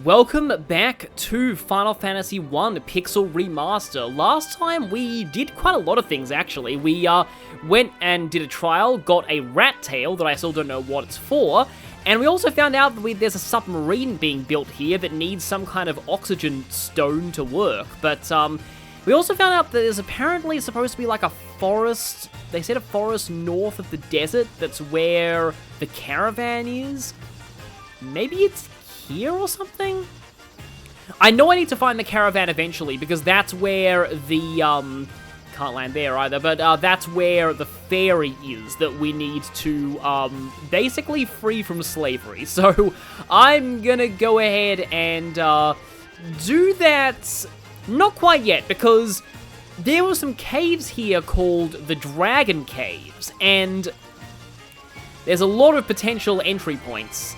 Welcome back to Final Fantasy 1 Pixel Remaster. Last time we did quite a lot of things actually. We went and did a trial, got a rat tail that I still don't know what it's for, and we also found out that there's a submarine being built here that needs some kind of oxygen stone to work. But we also found out that there's apparently supposed to be like a forest. They said a forest north of the desert that's where the Caravan is. Maybe it's here or something? I know I need to find the Caravan eventually, because that's where the, can't land there either, but that's where the ferry is that we need to, basically free from slavery. So, I'm gonna go ahead and, do that, not quite yet, because there were some caves here called the Dragon Caves, and there's a lot of potential entry points.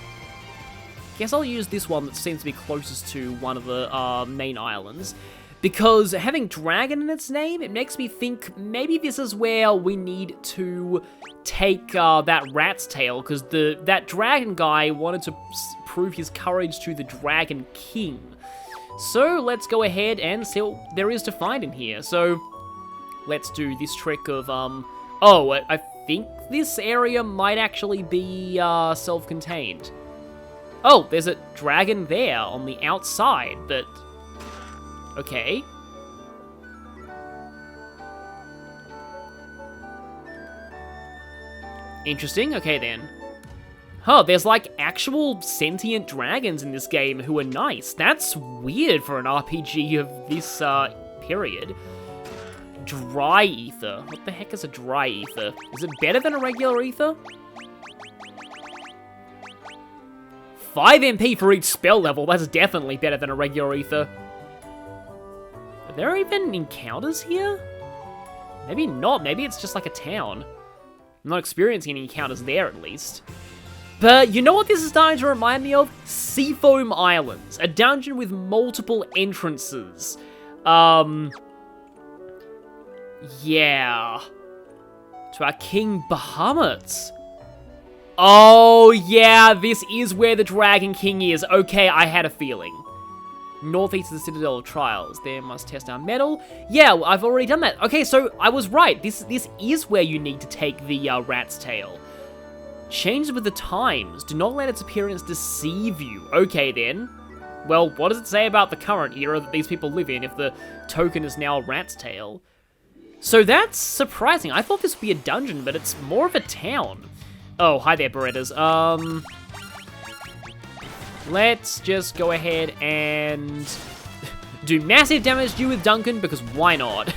Guess I'll use this one that seems to be closest to one of the main islands, because having dragon in its name, it makes me think maybe this is where we need to take that rat's tail, because that dragon guy wanted to prove his courage to the Dragon King. So let's go ahead and see what there is to find in here. So let's do this trick of, oh, I think this area might actually be self-contained. Oh, there's a dragon there on the outside, but... okay. Interesting, okay then. Huh, there's like actual sentient dragons in this game who are nice. That's weird for an RPG of this, period. Dry ether. What the heck is a dry ether? Is it better than a regular ether? 5 MP for each spell level, that's definitely better than a regular ether. Are there even encounters here? Maybe not, maybe it's just like a town. I'm not experiencing any encounters there at least. But you know what this is starting to remind me of? Seafoam Islands, a dungeon with multiple entrances. Yeah. To our King Bahamut. Oh, yeah, this is where the Dragon King is. Okay, I had a feeling. Northeast of the Citadel of Trials. There must test our metal. Yeah, I've already done that. Okay, so I was right. This is where you need to take the rat's tail. Changes with the times. Do not let its appearance deceive you. Okay, then. Well, what does it say about the current era that these people live in if the token is now a rat's tail? So that's surprising. I thought this would be a dungeon, but it's more of a town. Oh, hi there, Berettas. Let's just go ahead and do massive damage to you with Duncan, because why not?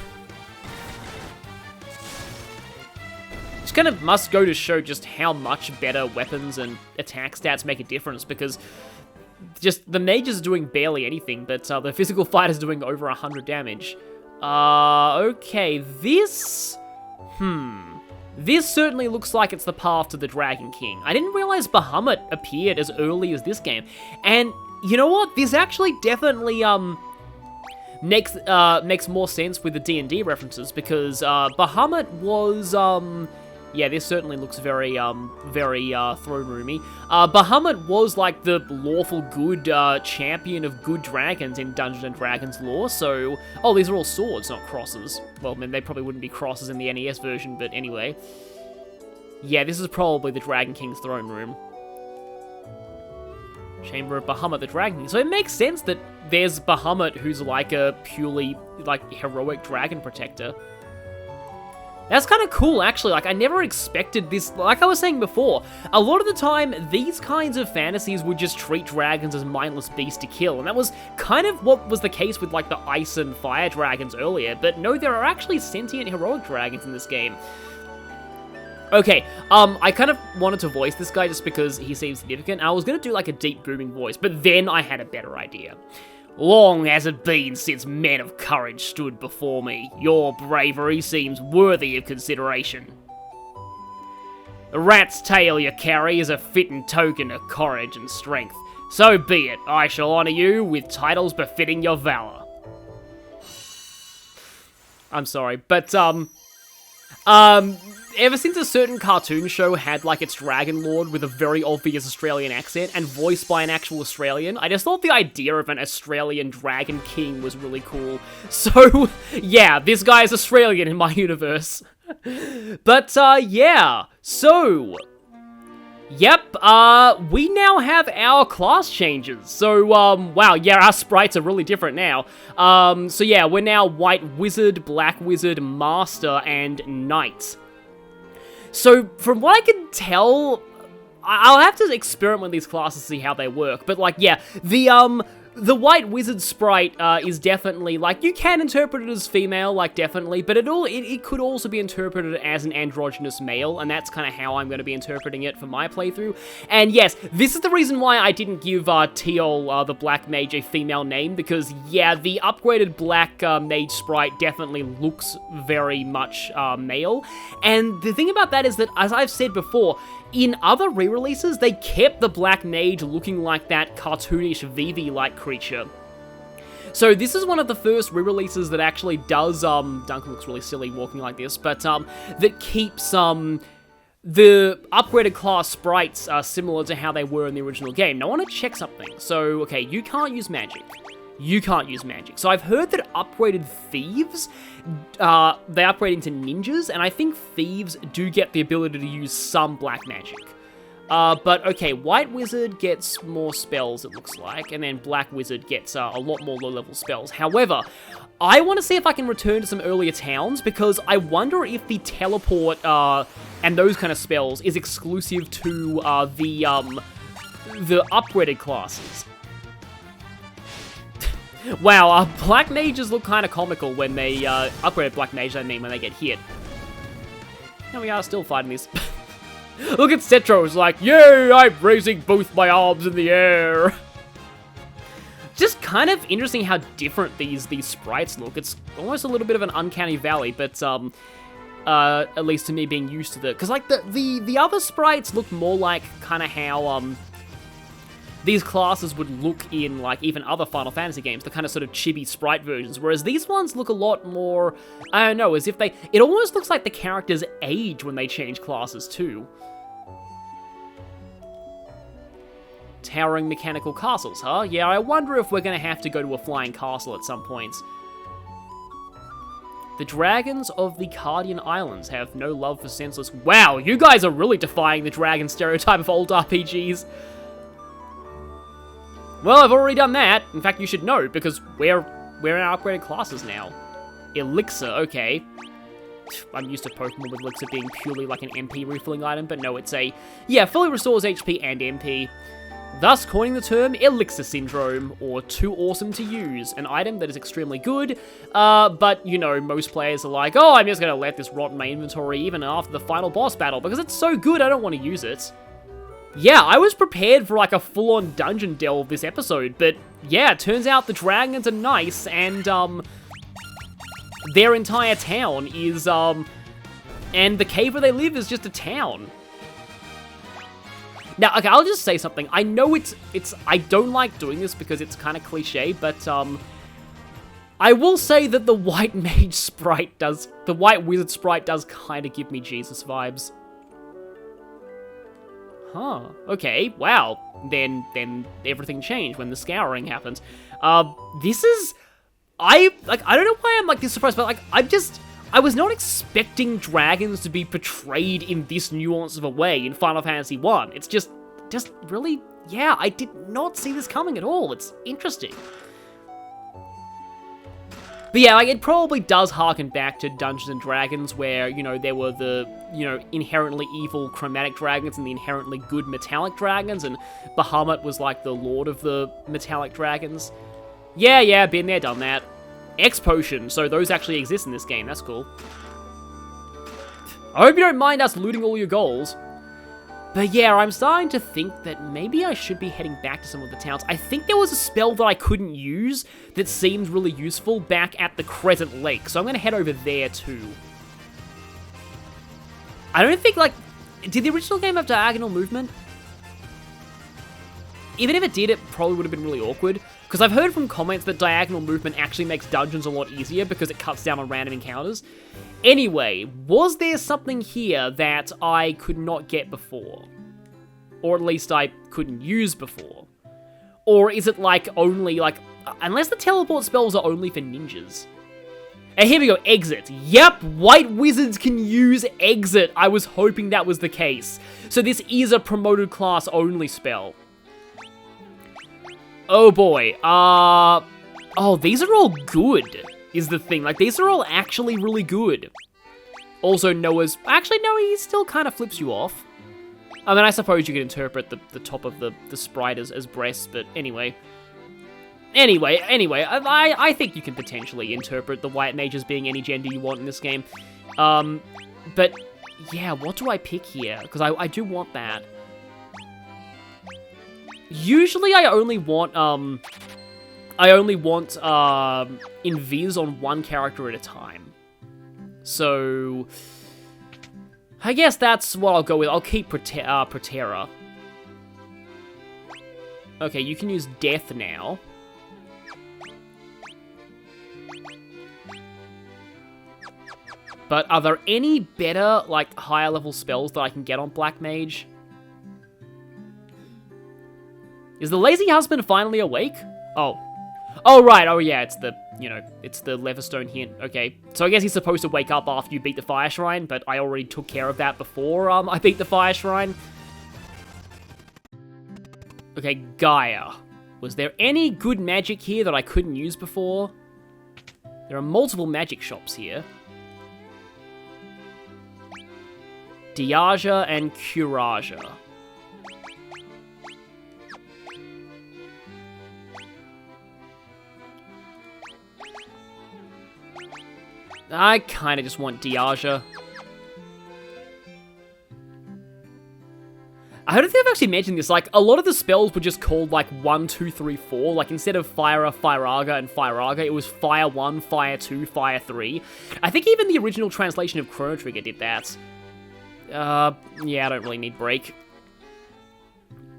Just kind of must go to show just how much better weapons and attack stats make a difference, because just the mages are doing barely anything, but the physical fighter's doing over 100 damage. Okay, this... This certainly looks like it's the path to the Dragon King. I didn't realize Bahamut appeared as early as this game. And you know what? This actually definitely makes more sense with the D&D references, because Bahamut was yeah, this certainly looks very throne roomy. Bahamut was like the lawful good champion of good dragons in Dungeons and Dragons lore, so... oh, these are all swords, not crosses. Well, I mean, they probably wouldn't be crosses in the NES version, but anyway. Yeah, this is probably the Dragon King's throne room. Chamber of Bahamut, the Dragon King. So it makes sense that there's Bahamut, who's like a purely, like, heroic dragon protector. That's kind of cool, actually. Like, I never expected this. Like I was saying before, a lot of the time, these kinds of fantasies would just treat dragons as mindless beasts to kill, and that was kind of what was the case with, like, the ice and fire dragons earlier, but no, there are actually sentient heroic dragons in this game. Okay, I kind of wanted to voice this guy just because he seems significant. I was gonna do, like, a deep booming voice, but then I had a better idea. Long has it been since men of courage stood before me. Your bravery seems worthy of consideration. The rat's tail you carry is a fitting token of courage and strength. So be it, I shall honour you with titles befitting your valour. I'm sorry, but, ever since a certain cartoon show had, like, its Dragon Lord with a very obvious Australian accent and voiced by an actual Australian, I just thought the idea of an Australian Dragon King was really cool. So, yeah, this guy is Australian in my universe. But, yeah, so... Yep, we now have our class changes. So, wow, yeah, our sprites are really different now. So yeah, we're now White Wizard, Black Wizard, Master, and Knight. So, from what I can tell, I'll have to experiment with these classes to see how they work. But, like, yeah, the White Wizard sprite is definitely, like, you can interpret it as female, like, definitely, but it could also be interpreted as an androgynous male, and that's kind of how I'm going to be interpreting it for my playthrough. And yes, this is the reason why I didn't give Teal, the Black Mage, a female name, because, yeah, the upgraded Black Mage sprite definitely looks very much male. And the thing about that is that, as I've said before, in other re-releases, they kept the Black Mage looking like that cartoonish Vivi-like creature. So this is one of the first re-releases that actually does, Duncan looks really silly walking like this, but, that keeps, the upgraded class sprites similar to how they were in the original game. Now, I want to check something. So, okay, you can't use magic. You can't use magic. So I've heard that upgraded thieves, they upgrade into ninjas, and I think thieves do get the ability to use some black magic. But okay, White Wizard gets more spells, it looks like, and then Black Wizard gets a lot more low-level spells. However, I want to see if I can return to some earlier towns, because I wonder if the teleport and those kind of spells is exclusive to the upgraded classes. Wow, Black Mages look kind of comical when they, upgraded Black Mage, I mean, when they get hit. Here we are, still fighting this. Look at Cetro, it's like, yay, I'm raising both my arms in the air. Just kind of interesting how different these sprites look. It's almost a little bit of an uncanny valley, but, at least to me being used to because, like, the other sprites look more like kind of how, these classes would look in, like, even other Final Fantasy games, the kind of sort of chibi sprite versions, whereas these ones look a lot more, I don't know, as if it almost looks like the characters age when they change classes, too. Towering mechanical castles, huh? Yeah, I wonder if we're gonna have to go to a flying castle at some point. The dragons of the Cardian Islands have no love for senseless... Wow, you guys are really defying the dragon stereotype of old RPGs. Well, I've already done that. In fact, you should know, because we're in our upgraded classes now. Elixir, okay. I'm used to Pokemon with Elixir being purely like an MP refilling item, but no, it's yeah, fully restores HP and MP. Thus coining the term Elixir Syndrome, or too awesome to use, an item that is extremely good, but, you know, most players are like, oh, I'm just gonna let this rot in my inventory even after the final boss battle, because it's so good I don't want to use it. Yeah, I was prepared for, like, a full-on dungeon delve this episode, but, yeah, it turns out the dragons are nice, and, their entire town is, and the cave where they live is just a town. Now, okay, I'll just say something. I know I don't like doing this because it's kind of cliche, but, I will say that the White Mage sprite the White Wizard sprite does kind of give me Jesus vibes. Huh, okay, wow. Then everything changed when the scouring happened. This is... I don't know why I'm, like, this surprised, but, like, I was not expecting dragons to be portrayed in this nuance of a way in Final Fantasy I. It's just really, yeah, I did not see this coming at all. It's interesting. But yeah, like, it probably does harken back to Dungeons & Dragons, where, you know, there were the, you know, inherently evil chromatic dragons and the inherently good metallic dragons, and Bahamut was, like, the lord of the metallic dragons. Yeah, been there, done that. X-Potion, so those actually exist in this game, that's cool. I hope you don't mind us looting all your goals. But yeah, I'm starting to think that maybe I should be heading back to some of the towns. I think there was a spell that I couldn't use that seemed really useful back at the Crescent Lake, so I'm going to head over there too. I don't think, like... Did the original game have diagonal movement? even if it did, it probably would have been really awkward. Because I've heard from comments that diagonal movement actually makes dungeons a lot easier because it cuts down on random encounters. Anyway, was there something here that I could not get before? Or at least I couldn't use before? Or is it like only like... Unless the teleport spells are only for ninjas. And here we go, exit. Yep, white wizards can use exit. I was hoping that was the case. So this is a promoted class only spell. Oh boy, oh, these are all good, is the thing. Like, these are all actually really good. Also, Noah's... Actually, no, he still kind of flips you off. I mean, I suppose you could interpret the top of the sprite as breasts, but anyway. Anyway, I think you can potentially interpret the white mage as being any gender you want in this game. But, yeah, what do I pick here? Because I do want that. Usually I only want invis on one character at a time. So, I guess that's what I'll go with. I'll keep Protera. Okay, you can use Death now. But are there any better, like, higher level spells that I can get on Black Mage? Is the lazy husband finally awake? Oh. Oh, right. Oh, yeah, it's the, you know, it's the Leatherstone hint. Okay. So I guess he's supposed to wake up after you beat the Fire Shrine, but I already took care of that before I beat the Fire Shrine. Okay, Gaia. Was there any good magic here that I couldn't use before? There are multiple magic shops here. Diaja and Curaja. I kind of just want Diaja. I don't think I've actually mentioned this, like, a lot of the spells were just called, like, 1, 2, 3, 4. Like, instead of Fire, Firaga, and Firaga, it was Fire 1, Fire 2, Fire 3. I think even the original translation of Chrono Trigger did that. Yeah, I don't really need Break.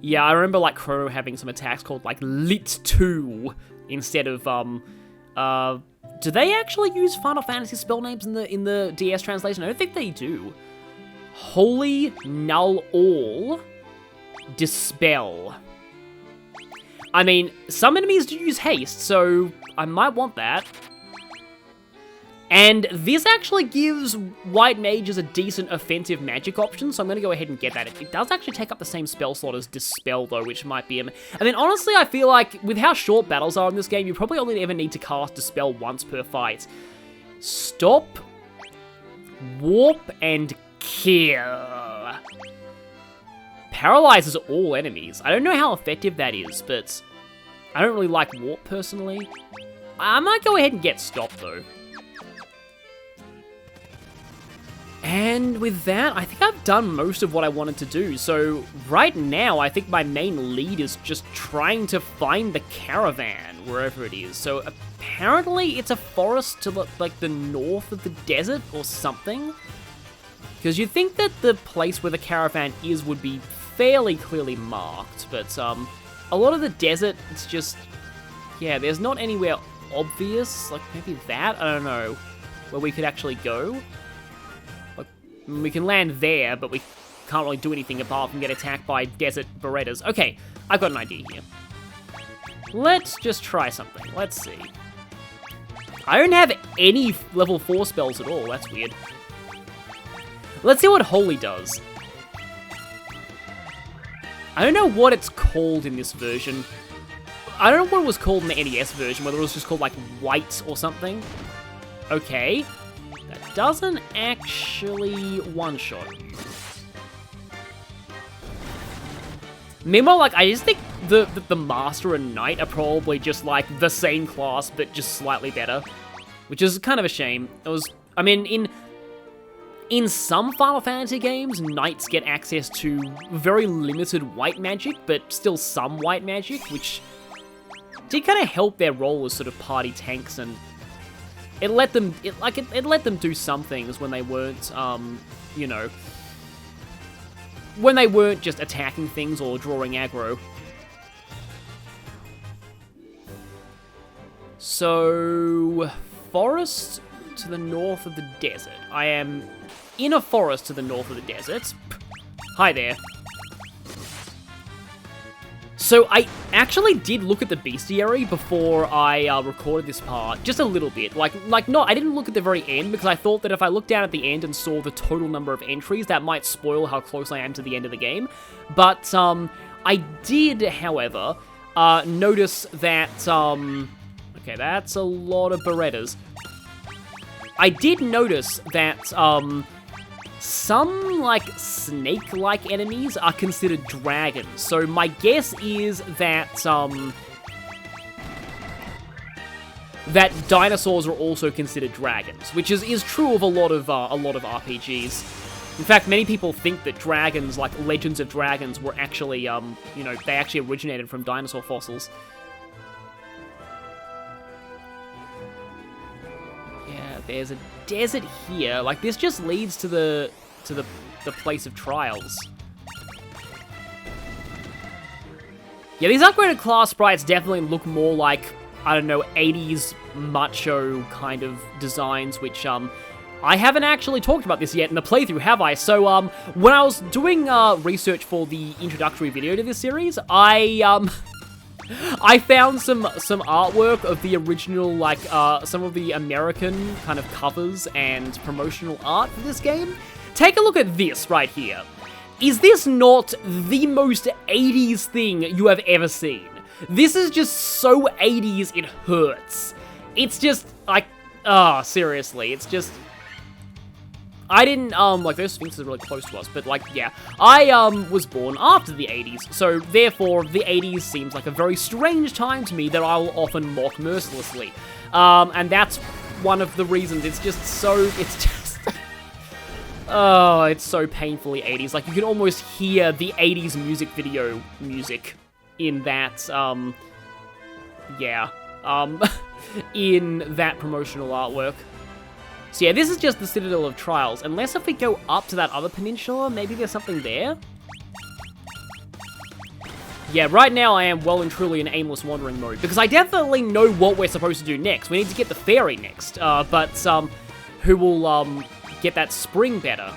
Yeah, I remember, like, Chrono having some attacks called, like, Lit 2 instead of, do they actually use Final Fantasy spell names in the DS translation? I don't think they do. Holy Null All. Dispel. I mean, some enemies do use haste, so I might want that. And this actually gives white mages a decent offensive magic option, so I'm going to go ahead and get that. It does actually take up the same spell slot as Dispel, though, which might be... I mean, honestly, I feel like with how short battles are in this game, you probably only ever need to cast Dispel once per fight. Stop, warp, and kill. Paralyzes all enemies. I don't know how effective that is, but I don't really like warp, personally. I might go ahead and get Stop, though. And with that, I think I've done most of what I wanted to do. So right now, I think my main lead is just trying to find the Caravan, wherever it is. So apparently it's a forest to like the north of the desert or something. Because you'd think that the place where the Caravan is would be fairly clearly marked. But a lot of the desert, it's just, yeah, there's not anywhere obvious. Like maybe that, I don't know, where we could actually go. We can land there, but we can't really do anything apart from get attacked by desert Berettas. Okay, I've got an idea here. Let's just try something. Let's see. I don't have any level 4 spells at all. That's weird. Let's see what Holy does. I don't know what it's called in this version. I don't know what it was called in the NES version, whether it was just called, like, White or something. Okay. That doesn't actually one-shot. Meanwhile, like, I just think the Master and Knight are probably just, like, the same class, but just slightly better. Which is kind of a shame. It was, I mean, in some Final Fantasy games, Knights get access to very limited white magic, but still some white magic, which did kind of help their role as sort of party tanks, and it let them do some things when they weren't, you know, when they weren't just attacking things or drawing aggro. So, forest to the north of the desert. I am in a forest to the north of the desert. Hi there. So I actually did look at the bestiary before I recorded this part, just a little bit. Like not, I didn't look at the very end because I thought that if I looked down at the end and saw the total number of entries, that might spoil how close I am to the end of the game. But I did, however, notice that, okay, that's a lot of Berettas. I did notice that, some, like, snake-like enemies are considered dragons. So my guess is that, that dinosaurs are also considered dragons, which is true of a lot of RPGs. In fact, many people think that dragons, like Legends of Dragons, were actually, you know, they actually originated from dinosaur fossils. Yeah, there's a desert here. Like, this just leads to the place of trials. Yeah, these upgraded class sprites definitely look more like, I don't know, 80s macho kind of designs, which, I haven't actually talked about this yet in the playthrough, have I? So, when I was doing, research for the introductory video to this series, I found some artwork of the original, like, some of the American kind of covers and promotional art for this game. Take a look at this right here. Is this not the most 80s thing you have ever seen? This is just so 80s it hurts. It's just, like, seriously, it's just... I didn't, like, those sphinxes are really close to us, but, like, yeah. I, was born after the 80s, so, therefore, the 80s seems like a very strange time to me that I will often mock mercilessly. And that's one of the reasons. It's just so, it's just... oh, it's so painfully 80s. Like, you can almost hear the 80s music video music in that, yeah, in that promotional artwork. So yeah, this is just the Citadel of Trials, unless if we go up to that other peninsula, maybe there's something there? Yeah, right now I am well and truly in aimless wandering mode, because I definitely know what we're supposed to do next. We need to get the ferry next, but who will get that spring better?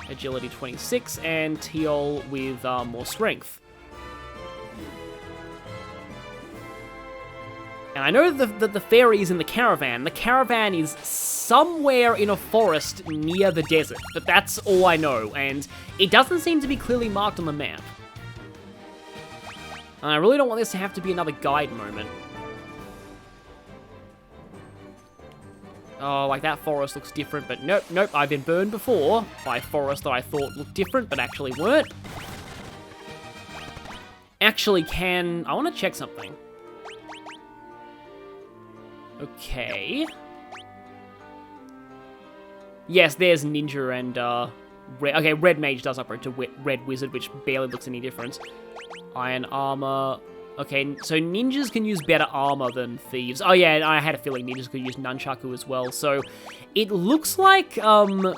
Agility 26, and Teal with more strength. And I know that the ferry is in the Caravan. The Caravan is somewhere in a forest near the desert, but that's all I know, and it doesn't seem to be clearly marked on the map. And I really don't want this to have to be another guide moment. Oh, like that forest looks different, but nope, nope, I've been burned before by forests that I thought looked different, but actually weren't. Actually, I want to check something. Okay. Yes, there's Ninja and, okay, Red Mage does upgrade to Red Wizard, which barely looks any different. Iron Armor. Okay, so ninjas can use better armor than thieves. Oh yeah, I had a feeling ninjas could use Nunchaku as well. So, it looks like, yeah,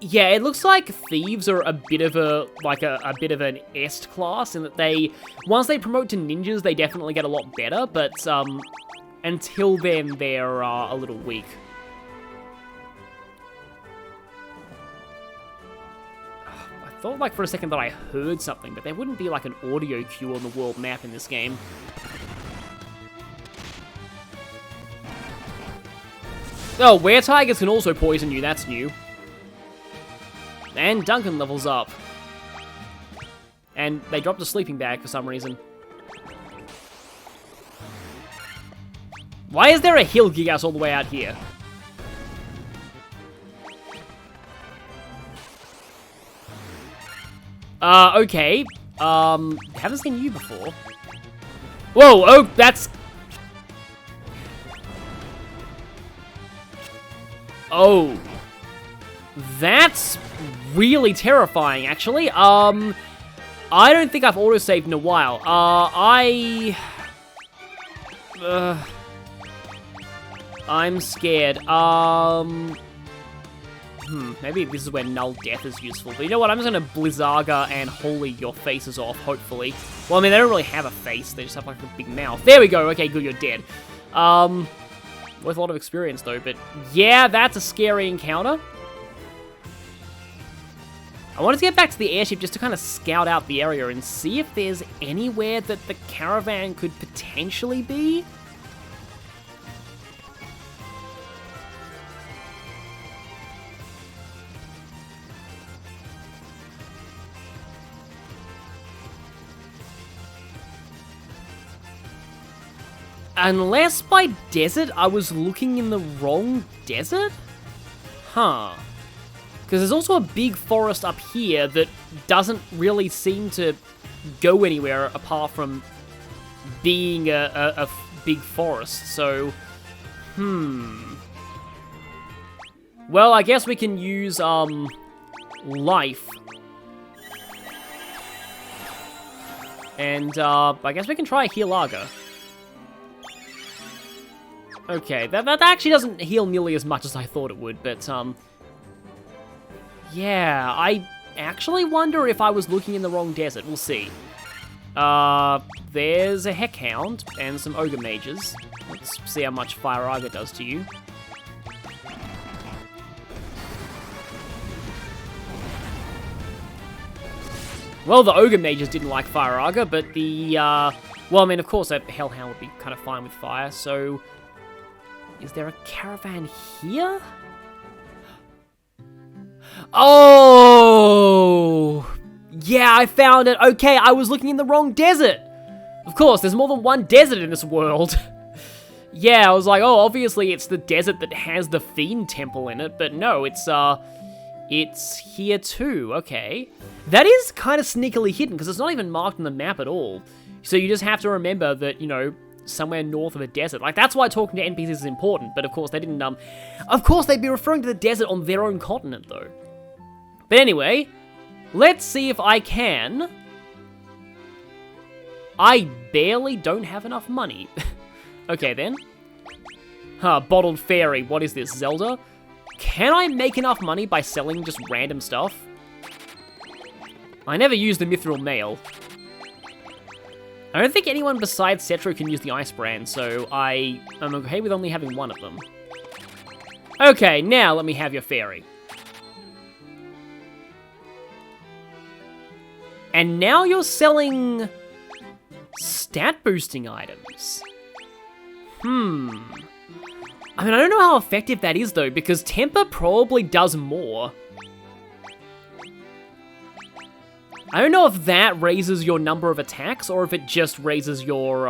it looks like thieves are a bit of a bit of an est class, in that once they promote to ninjas, they definitely get a lot better, but, until then, they're a little weak. I thought, like, for a second that I heard something, but there wouldn't be, like, an audio cue on the world map in this game. Oh, were-tigers can also poison you, that's new. And Duncan levels up. And they dropped a sleeping bag for some reason. Why is there a hill Gigas all the way out here? Okay. Haven't seen you before. Whoa, oh, that's... Oh. That's really terrifying, actually. I don't think I've autosaved in a while. I'm scared. maybe this is where Null Death is useful. But you know what, I'm just gonna Blizzaga and Holy your faces off, hopefully. Well, I mean, they don't really have a face, they just have like a big mouth. There we go, okay, good, you're dead. Worth a lot of experience though, but yeah, that's a scary encounter. I wanted to get back to the airship just to kind of scout out the area and see if there's anywhere that the caravan could potentially be. Unless by desert, I was looking in the wrong desert? Huh. Because there's also a big forest up here that doesn't really seem to go anywhere apart from being a big forest, so... Well, I guess we can use, life. And, I guess we can try Healaga. Okay, that actually doesn't heal nearly as much as I thought it would, but, yeah, I actually wonder if I was looking in the wrong desert. We'll see. There's a Heckhound and some Ogre Mages. Let's see how much Fire-Aga does to you. Well, the Ogre Mages didn't like Fire-Aga, but the, well, I mean, of course, a Hellhound would be kind of fine with fire, so... Is there a caravan here? Oh! Yeah, I found it. Okay, I was looking in the wrong desert. Of course, there's more than one desert in this world. Yeah, I was like, oh, obviously it's the desert that has the Fiend Temple in it, but no, it's here too. Okay. That is kind of sneakily hidden, because it's not even marked on the map at all. So you just have to remember that, you know, somewhere north of a desert. Like, that's why talking to NPCs is important, but of course they didn't, of course they'd be referring to the desert on their own continent, though. But anyway, let's see if I can. I barely don't have enough money. Okay, then. Bottled Fairy, what is this, Zelda? Can I make enough money by selling just random stuff? I never used the Mithril Mail. I don't think anyone besides Cetro can use the Ice Brand, so I'm okay with only having one of them. Okay, now let me have your fairy. And now you're selling stat boosting items. I mean, I don't know how effective that is though, because Temper probably does more. I don't know if that raises your number of attacks, or if it just raises your,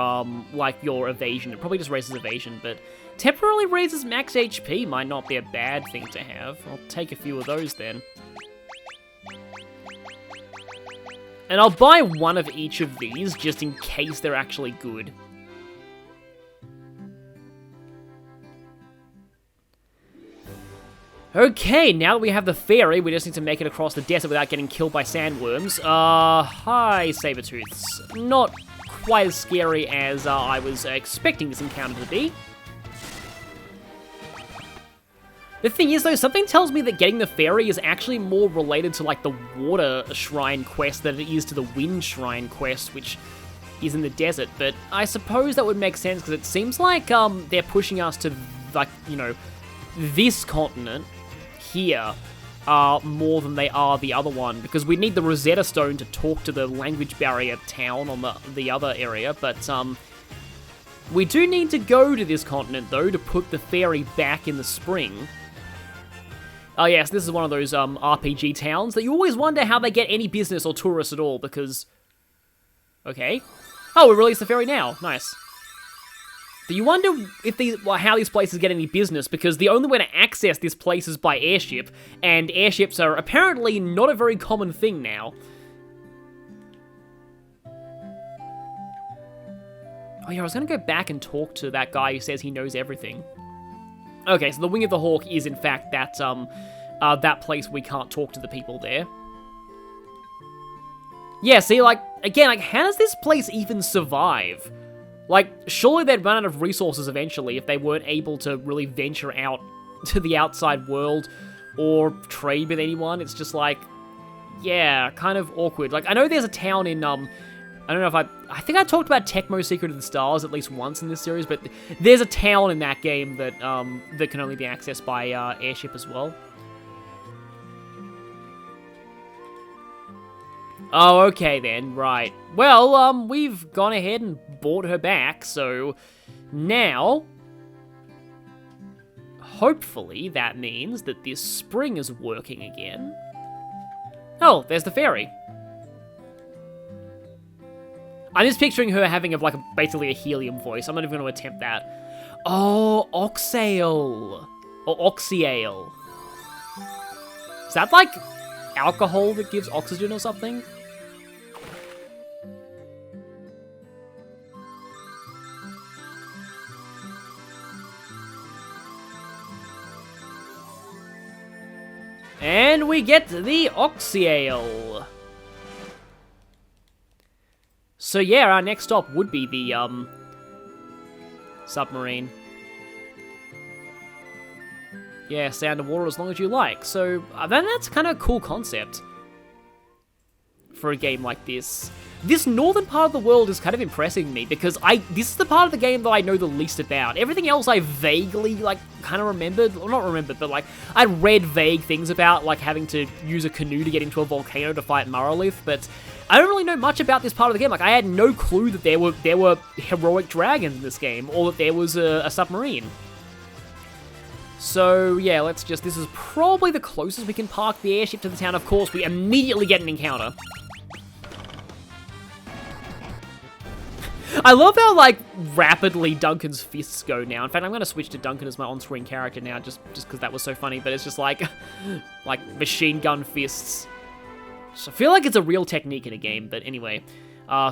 like, your evasion. It probably just raises evasion, but temporarily raises max HP might not be a bad thing to have. I'll take a few of those then. And I'll buy one of each of these, just in case they're actually good. Okay, now that we have the fairy, we just need to make it across the desert without getting killed by sandworms. Hi, Sabertooths. Not quite as scary as I was expecting this encounter to be. The thing is, though, something tells me that getting the fairy is actually more related to, like, the water shrine quest than it is to the wind shrine quest, which is in the desert. But I suppose that would make sense, because it seems like they're pushing us to, like, you know, this continent here more than they are the other one, because we need the Rosetta Stone to talk to the language barrier town on the other area, but we do need to go to this continent, though, to put the fairy back in the spring. Oh yes, this is one of those RPG towns that you always wonder how they get any business or tourists at all, because... Okay. Oh, we released the fairy now. Nice. But you wonder if how these places get any business, because the only way to access this place is by airship, and airships are apparently not a very common thing now. Oh yeah, I was gonna go back and talk to that guy who says he knows everything. Okay, so the Wing of the Hawk is in fact that, that place we can't talk to the people there. Yeah, see, like, again, like, how does this place even survive? Like, surely they'd run out of resources eventually if they weren't able to really venture out to the outside world or trade with anyone. It's just like, yeah, kind of awkward. Like, I know there's a town in, I don't know if I think I talked about Tecmo Secret of the Stars at least once in this series, but there's a town in that game that, that can only be accessed by, airship as well. Oh, okay then, right. Well, we've gone ahead and bought her back, so now, hopefully that means that this spring is working again. Oh, there's the ferry. I'm just picturing her having basically a helium voice. I'm not even going to attempt that. Oh, oxale. Or oxyale. Is that like alcohol that gives oxygen or something? And we get the oxyale. So yeah, our next stop would be the, submarine. Yeah, stay underwater as long as you like. So, then that's kind of a cool concept for a game like this. This northern part of the world is kind of impressing me because this is the part of the game that I know the least about. Everything else I vaguely, kind of remembered. Well, not remembered, but, I'd read vague things about, having to use a canoe to get into a volcano to fight Marolith, but I don't really know much about this part of the game. I had no clue that there were heroic dragons in this game, or that there was a submarine. So, yeah, this is probably the closest we can park the airship to the town. Of course, we immediately get an encounter. I love how, rapidly Duncan's fists go now. In fact, I'm going to switch to Duncan as my on-screen character now, just because that was so funny, but it's just like machine gun fists. So I feel like it's a real technique in a game, but anyway.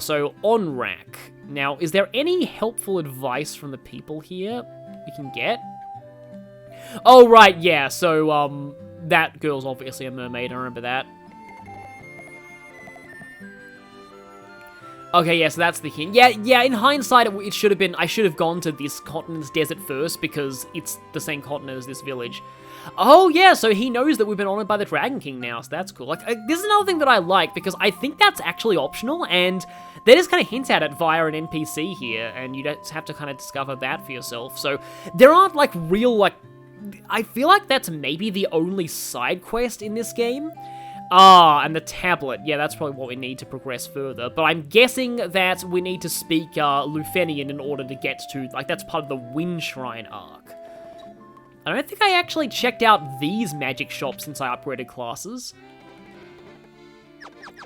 So, on rack. Now, is there any helpful advice from the people here we can get? Oh, right, yeah, so, that girl's obviously a mermaid, I remember that. Okay, yeah, so that's the hint. Yeah, in hindsight, it should have been, I should have gone to this continent's desert first, because it's the same continent as this village. Oh, yeah, so he knows that we've been honored by the Dragon King now, so that's cool. This is another thing that I like, because I think that's actually optional, and they just kind of hint at it via an NPC here, and you just have to kind of discover that for yourself. So, there aren't, real, I feel like that's maybe the only side quest in this game. Ah, and the tablet. Yeah, that's probably what we need to progress further. But I'm guessing that we need to speak Lufenian in order to get to, that's part of the Wind Shrine arc. I don't think I actually checked out these magic shops since I upgraded classes.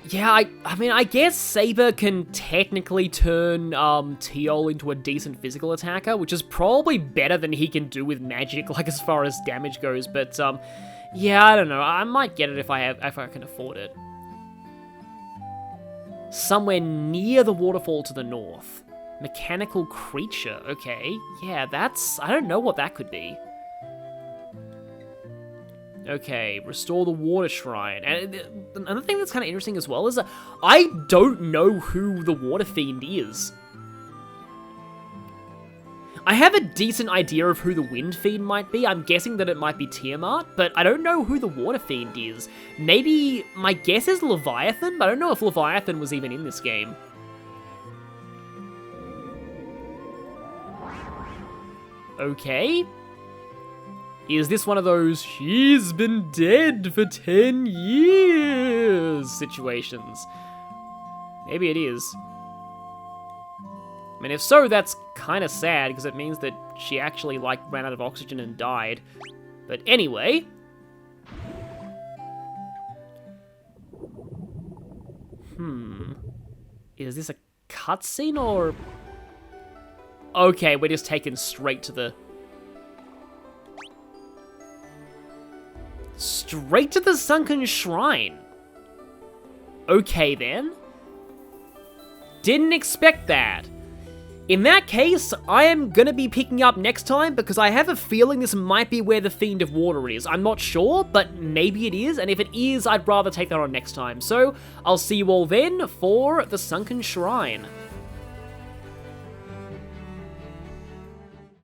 Yeah, I mean, I guess Saber can technically turn Teol into a decent physical attacker, which is probably better than he can do with magic, as far as damage goes, but, yeah, I don't know. I might get it if I can afford it. Somewhere near the waterfall to the north. Mechanical creature, okay. Yeah, I don't know what that could be. Okay, restore the water shrine. And another thing that's kind of interesting as well is that I don't know who the water fiend is. I have a decent idea of who the Wind Fiend might be. I'm guessing that it might be Tiamat, but I don't know who the Water Fiend is. Maybe, my guess is Leviathan, but I don't know if Leviathan was even in this game. Okay. Is this one of those, she's been dead for 10 years situations? Maybe it is. I mean, if so, that's kind of sad, because it means that she actually, ran out of oxygen and died. But anyway... Is this a cutscene, or... Okay, we're just taken straight to the... Straight to the sunken shrine! Okay, then. Didn't expect that. In that case, I am gonna be picking up next time because I have a feeling this might be where the Fiend of Water is. I'm not sure, but maybe it is, and if it is, I'd rather take that on next time. So, I'll see you all then for the Sunken Shrine.